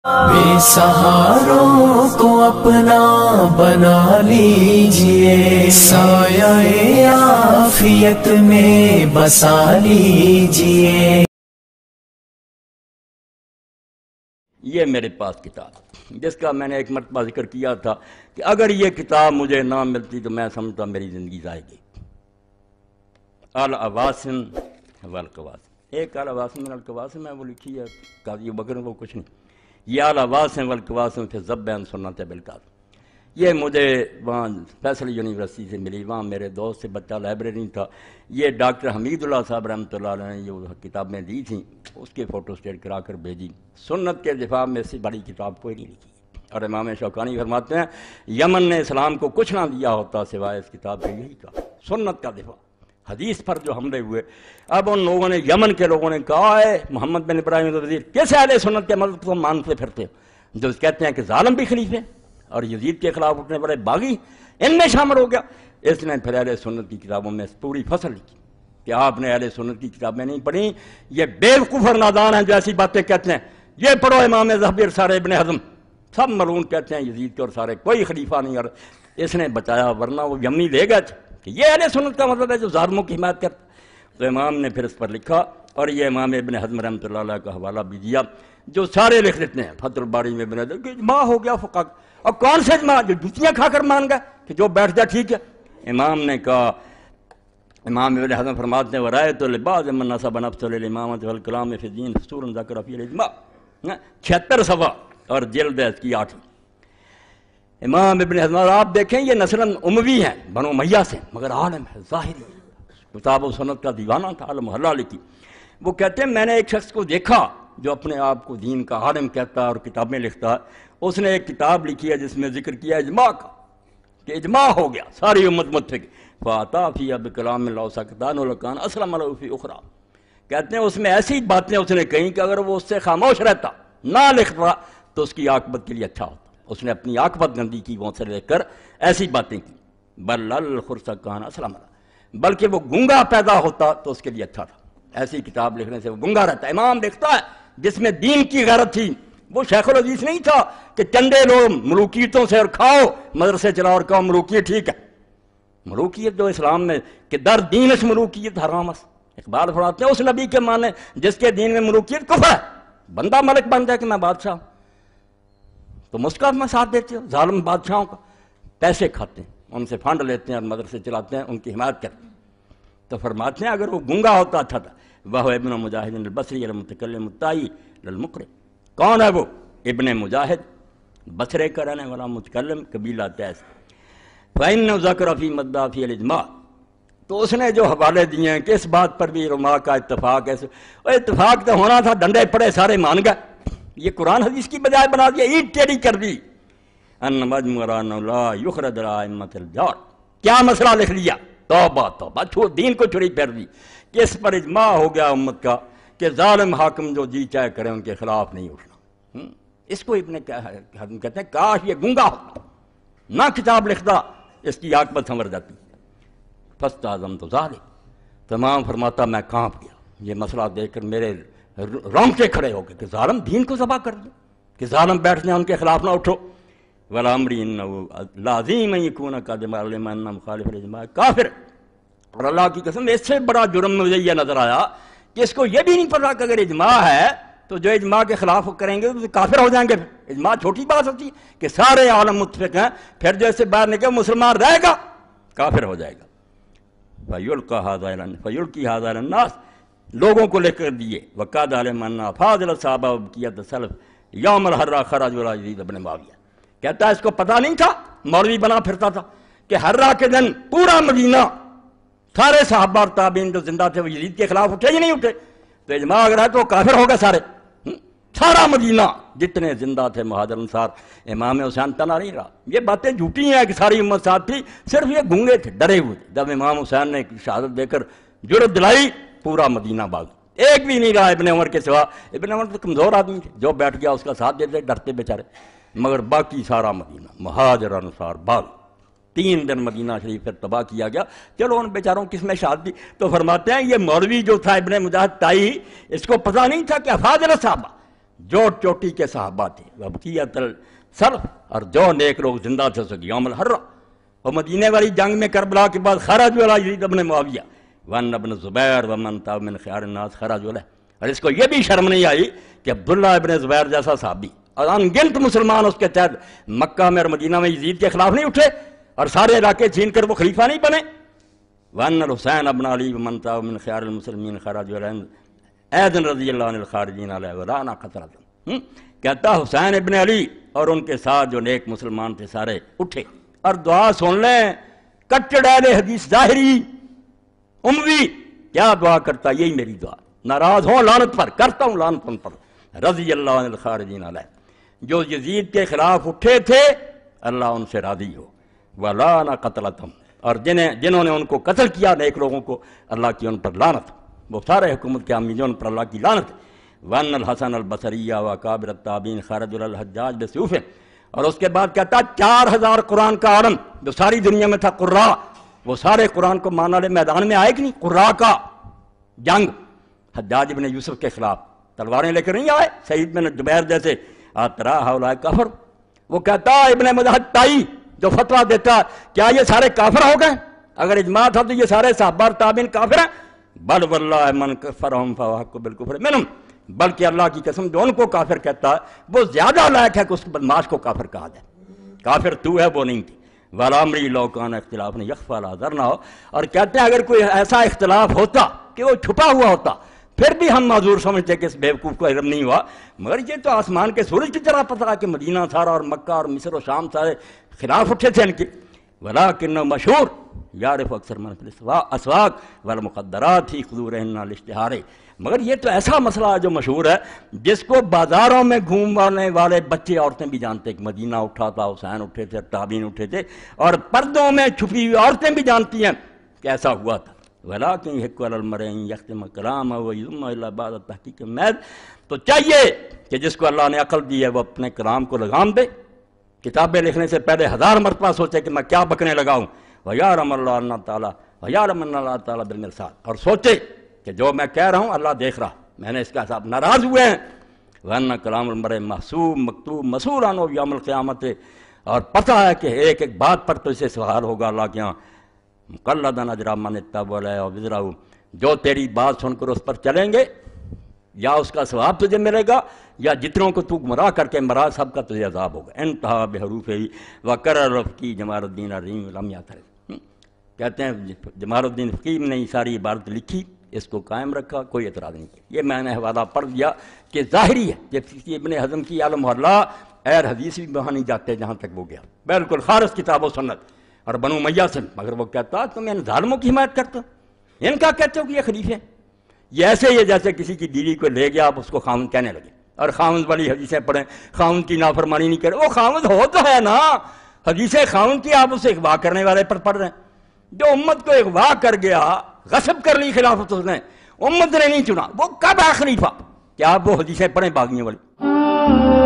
بے سہاروں کو اپنا بنا لیجئے، سایہ عافیت میں بسا لیجئے۔ یہ میرے پاس کتاب جس کا میں نے ایک مرتبہ ذکر کیا تھا کہ اگر یہ کتاب مجھے نہ ملتی تو میں سمجھتا میری زندگی ضائع گئی۔ العواصم والقواسم، ایک العواصم والقواسم ہے، وہ لکھی ہے قاضی بکر کو، کچھ نہیں۔ یہ العواصم والقواسم فی الذب عن سنت بالقاسم، یہ مجھے وہاں فیصل یونیورسٹی سے ملی، وہاں میرے دوست سے بچہ لائبریری تھا، یہ ڈاکٹر حمید اللہ صاحب رحمۃ اللہ علیہ نے جو کتابیں دی تھیں اس کے فوٹو اسٹیٹ کرا کر بھیجی۔ سنت کے دفاع میں سے بڑی کتاب کوئی نہیں لکھی، اور امام شوکانی فرماتے ہیں یمن نے اسلام کو کچھ نہ دیا ہوتا سوائے اس کتاب کے، یہی تھا سنت کا دفاع، حدیث پر جو حملے ہوئے۔ اب ان لوگوں نے، یمن کے لوگوں نے کہا ہے محمد بن ابراہیم وزیر کس اہل سنت کے مذہب کو مانتے پھرتے ہیں جو کہتے ہیں کہ ظالم بھی خلیفے اور یزید کے خلاف اٹھنے والے باغی ان میں شامل ہو گیا۔ اس نے پھر اہل سنت کی کتابوں میں پوری فصل لکھی کہ آپ نے اہل سنت کی کتابیں نہیں پڑھی، یہ بیوقوف اور نادان ہیں جو ایسی باتیں کہتے ہیں۔ یہ پڑھو امام ظاہر سارے ابن حزم، سب ملعون کہتے ہیں یزید کے اور سارے کوئی خلیفہ نہیں، اور اس نے بچایا، ورنہ وہ یمنی لے گئے کہ یہ اہل سنت کا مطلب ہے جو ظالموں کی حمایت کرتا۔ تو امام نے پھر اس پر لکھا، اور یہ امام ابن حزم رحمۃ اللہ علیہ کا حوالہ بھی دیا جو سارے لکھ دیتے ہیں فتح الباری میں ابن حزم کہ اجماع ہو گیا فقہ، اور کون سے اجماع جو جوتیاں کھا کر مان گئے کہ جو بیٹھ جائے ٹھیک ہے۔ امام نے کہا، امام ابن حزم فرماتے ہیں ورایت لبعض من نسب نفسه للامامۃ والکلام فی الدین فسور ذکر فی الاجماع، 76 صفحہ اور جلد ہے اس کی 8۔ امام ابن حزم آپ دیکھیں یہ نسلاً اموی ہیں، بنو امیہ سے، مگر عالم ہے، ظاہری ہے، کتاب و سنت کا دیوانہ تھا، المحلہ لکھی۔ وہ کہتے ہیں میں نے ایک شخص کو دیکھا جو اپنے آپ کو دین کا عالم کہتا ہے اور کتابیں لکھتا ہے، اس نے ایک کتاب لکھی ہے جس میں ذکر کیا اجماع کا کہ اجماع ہو گیا، ساری امت متفق، فاتا فی اب کلام اللہ سکتان ولکان اسلم له فی اخرى، کہتے ہیں اس میں ایسی باتیں اس نے کہیں کہ اگر وہ اس سے خاموش رہتا، نہ لکھتا تو اس کی عاقبت کے لیے اچھا ہوتا۔ اس نے اپنی عاقبت گندی کی وہ سے لے کر ایسی باتیں کی، بل الخرس کان اسلم له، بلکہ وہ گنگا پیدا ہوتا تو اس کے لیے اچھا تھا، ایسی کتاب لکھنے سے وہ گنگا رہتا۔ امام لکھتا ہے جس میں دین کی غیرت تھی، وہ شیخ الحدیث نہیں تھا کہ چندے لو ملوکیتوں سے اور کھاؤ مدرسے چلاؤ اور کہو ملوکیت ٹھیک ہے۔ ملوکیت جو اسلام میں کہ در دین اس ملوکیت حرام اس، اقبال فرماتے ہیں اس نبی کے مانے جس کے دین میں ملوکیت کفر ہے، بندہ ملک بن جائے کہ میں بادشاہ ہوں تو مسکا میں ساتھ دیتے ہو، ظالم بادشاہوں کا پیسے کھاتے ہیں، ان سے فنڈ لیتے ہیں اور مدرسے چلاتے ہیں، ان کی حمایت کرتے ہیں۔ تو فرماتے ہیں اگر وہ گنگا ہوتا اچھا تھا۔ وہ ابن مجاہد البصری المتکلم الطائی للمقرئ، کون ہے وہ؟ ابن مجاہد بصرے کا رہنے والا متکلم، قبیلہ تیس۔ فإنه ذکر فی مدعا فی الاجماع، تو اس نے جو حوالے دیے ہیں کہ اس بات پر بھی علماء کا اتفاق ہے، اتفاق تو ہونا تھا، ڈنڈے پڑے سارے مان گئے، یہ قرآن حدیث کی بجائے بنا دیا، اینٹ ٹیڑھی کر دی۔ ان مجموعہ لا یخرج الائمۃ الجار، کیا مسئلہ لکھ لیا، توبہ توبہ، دین کو چھری پھیر دی کہ اس پر اجماع ہو گیا امت کا کہ ظالم حاکم جو جی چاہے کریں ان کے خلاف نہیں اٹھنا۔ اس کو ابن حزم کہتے ہیں کاش یہ گنگا ہوتا، نہ کتاب لکھتا، اس کی عاقبت سنور جاتی۔ فاستعظمت ذلک، تمام فرماتا میں کانپ گیا یہ مسئلہ دیکھ کر، میرے رونگٹے کھڑے ہو گئے کہ ظالم دین کو ذبح کر دیں، کہ ظالم بیٹھ جائیں ان کے خلاف نہ اٹھو۔ والامری انہ لازم ان یکون قادم علم ان مخالف الاجماع کافر، اور اللہ کی قسم اس سے بڑا جرم مجھے یہ نظر آیا کہ اس کو یہ بھی نہیں پتا کہ اگر اجماع ہے تو جو اجماع کے خلاف کریں گے تو کافر ہو جائیں گے۔ اجماع چھوٹی بات ہوتی ہے کہ سارے عالم متفق ہیں، پھر جو اس سے باہر نکلے مسلمان رہے گا کافر ہو جائے گا۔ فیلقی ھذا علی الناس، لوگوں کو لے کر دیے، وقاد علم ان فاضل صحابہ وبقیۃ السلف یوم الحرہ خرجوا علی یزید بن معاویہ، کہتا ہے اس کو پتہ نہیں تھا، مولوی بنا پھرتا تھا کہ حرہ کے دن پورا مدینہ سارے صحابہ اور تابعین جو زندہ تھے وہ یزید کے خلاف اٹھے ہی نہیں اٹھے، تو اجماع اگر ہے تو کافر ہو گئے سارے، سارا مدینہ جتنے زندہ تھے مہاجر انصار، امام حسین تنہا نہیں رہا۔ یہ باتیں جھوٹی ہیں کہ ساری امت ساتھ تھی، صرف یہ گنگے تھے، ڈرے ہوئے تھے۔ جب امام حسین نے شہادت دے کر جرأت دلائی، پورا مدینہ بھاگ، ایک بھی نہیں رہا ابن عمر کے سوا۔ ابن عمر تو کمزور آدمی تھے، جو بیٹھ گیا اس کا ساتھ دیتے، ڈرتے بیچارے، مگر باقی سارا مدینہ مہاجر انصار بھاگ۔ 3 دن مدینہ شریف پھر تباہ کیا گیا۔ چلو ان بیچاروں کس میں شہادت دی؟ تو فرماتے ہیں یہ مولوی جو تھا ابن مجاہد تائی، اس کو پتہ نہیں تھا کہ افاضل صحابہ جو چوٹی کے صحابہ تھے وہ بقیت السلف، اور جو نیک لوگ زندہ تھے سو یوم الحرہ، اور مدینے والی جنگ میں کربلا کے بعد خرج علی یزید ابن معاویہ وان ابن زبیر ومن تاب من خیار الناس خرج علیہ، اور اس کو یہ بھی شرم نہیں آئی کہ عبداللہ ابن زبیر جیسا صحابی اور ان گنت مسلمان اس کے تحت مکہ میں اور مدینہ میں یزید کے خلاف نہیں اٹھے اور سارے علاقے چھین کر وہ خلیفہ نہیں بنے۔ وان الحسین ابن علی ومن تاب من خیار المسلمین خرج علیہ ایذن رضی اللہ عنہ الخارجین علیہ ولا قتلۃ، کہتا حسین ابن علی اور ان کے ساتھ جو نیک مسلمان تھے سارے اٹھے اور دعا سن لیں، کٹڑ اہل حدیث ظاہری اموی کیا دعا کرتا، یہی میری دعا، ناراض ہوں لعنت پر، کرتا ہوں لعنت ان پر، رضی اللہ عنہ الخارجین علیہ، جو یزید کے خلاف اٹھے تھے اللہ ان سے راضی ہو، وَلَعَنَ قَتْلَتْهُمْ، اور جنہوں نے ان کو قتل کیا نیک لوگوں کو اللہ کی ان پر لعنت، وہ سارے حکومت کے عاملین ان پر اللہ کی لعنت۔ وَأَنَّ الْحَسَنَ الْبَصْرِيَّ وَأَكَابِرَ التَّابِعِينَ خَرَجُوا إِلَى الْحَجَّاجِ بِسَيْوفِهِمْ، اور اس کے بعد کہتا 4000 قرآن کا عالم جو ساری دنیا میں تھا قراء، وہ سارے قرآن کو ماننے والے میدان میں آئے کہ نہیں، قراء کا جنگ حجاج بن یوسف کے خلاف تلواریں لے کر نہیں آئے، سعید بن جبیر جیسے آترا ہؤلاء کفر، وہ کہتا ابن مدحت تائی جو فتویٰ دیتا کیا یہ سارے کافر ہو گئے، اگر اجماع تھا تو یہ سارے صحابہ اور تابعین کافر ہیں، بل واللہ من کفرہم فہو حق بالکفر منہم، بلکہ اللہ کی قسم جو ان کو کافر کہتا ہے وہ زیادہ لائق ہے کہ اس بدماش کو کافر کہا جائے، کافر تو ہے وہ نہیں تھی۔ وَالْأَمْرِ لَوْ كَانَ اخْتِلَافٌ يَخْفَىٰ عَلَىٰ ذَرْنَا، اور کہتے ہیں اگر کوئی ایسا اختلاف ہوتا کہ وہ چھپا ہوا ہوتا پھر بھی ہم معذور سمجھتے کہ اس بیوقوف کو علم نہیں ہوا، مگر یہ تو آسمان کے سورج کی طرح پتہ کہ مدینہ سارا اور مکہ اور مصر و شام سارے خلاف اٹھے تھے ان کے، وَلَٰكِنَّهُ مشہور یعرف اکثر من فی الاسواق والمقدرات فی قدورہن الاشتہار، مگر یہ تو ایسا مسئلہ ہے جو مشہور ہے جس کو بازاروں میں گھومنے والے بچے عورتیں بھی جانتے کہ مدینہ اٹھا تھا، حسین اٹھے تھے، تابعین اٹھے تھے، اور پردوں میں چھپی ہوئی عورتیں بھی جانتی ہیں کہ ایسا ہوا تھا۔ وَلَٰكِنْ يَحِقُّ عَلَى الْمَرْءِ أَن يَخْتِمَ كَلَامَهُ وَيُذْمَ إِلَّا بَعْدَ تَحْقِيقِ الْمَيْلِ، تو چاہیے کہ جس کو اللہ نے عقل دی ہے وہ اپنے کلام کو لگام دے، کتابیں لکھنے سے پہلے 1000 مرتبہ سوچے کہ میں کیا بکنے لگاؤں، وَيَعْلَمَ اللَّهُ أَنَّ تَعَالَىٰ وَيَعْلَمَ أَنَّ اللَّهَ تَعَالَىٰ بِالْمِرْصَادِ، اور سوچے کہ جو میں کہہ رہا ہوں اللہ دیکھ رہا، میں نے اس کا حساب، ناراض ہوئے ہیں، وَأَنَّ كَلَامَ الْمَرْءِ مَحْسُوبٌ مَكْتُوبٌ مَسْئُولٌ عَنْهُ يَوْمَ الْقِيَامَةِ، اور پتہ ہے کہ ایک ایک بات پر تو اسے سوال ہوگا اللہ کے ہاں، مُقَلَّدًا أَجْرَ مَنِ اتَّبَعَ عَلَيْهِ وَوِزْرَهُ، جو تیری بات سن کر اس پر چلیں گے یا اس کا ثواب تجھے ملے گا یا جتنوں کو تو گمراہ کر کے مرا سب کا تجھے عذاب ہوگا۔ انتہا بحروفہ وقرر رفقی جمال الدین الرحیم لم یعترض، کہتے ہیں جمال الدین فقیم نے ساری عبارت لکھی، اس کو قائم رکھا، کوئی اعتراض نہیں کیا۔ یہ میں نے حوالہ پڑھ دیا کہ ظاہری ہے، جب ابن حزم کی عالم محلہ اہل حدیث بھی وہاں نہیں جاتے جہاں تک وہ گیا، بالکل خالص کتاب و سنت اور بنو امیہ سے، مگر وہ کہتا تم ان ظالموں کی حمایت کرتے ہو، ان کا کہتے ہو کہ یہ خلیفے ہیں، یہ ایسے ہی ہے جیسے کسی کی بیوی کو لے گیا آپ اس کو خاوند کہنے لگے، اور خاوند والی حدیثیں پڑھیں، خاوند کی نافرمانی نہیں کرے، وہ خاوند ہو تو ہے نا، حدیثیں خاوند کی آپ اسے اغوا کرنے والے پر پڑھ رہے ہیں، جو امت کو اغوا کر گیا، غصب کر لی خلافت اس نے، امت نے نہیں چنا، وہ کب ہے خلیفہ؟ کیا آپ وہ حدیثیں پڑھیں باغیوں والی؟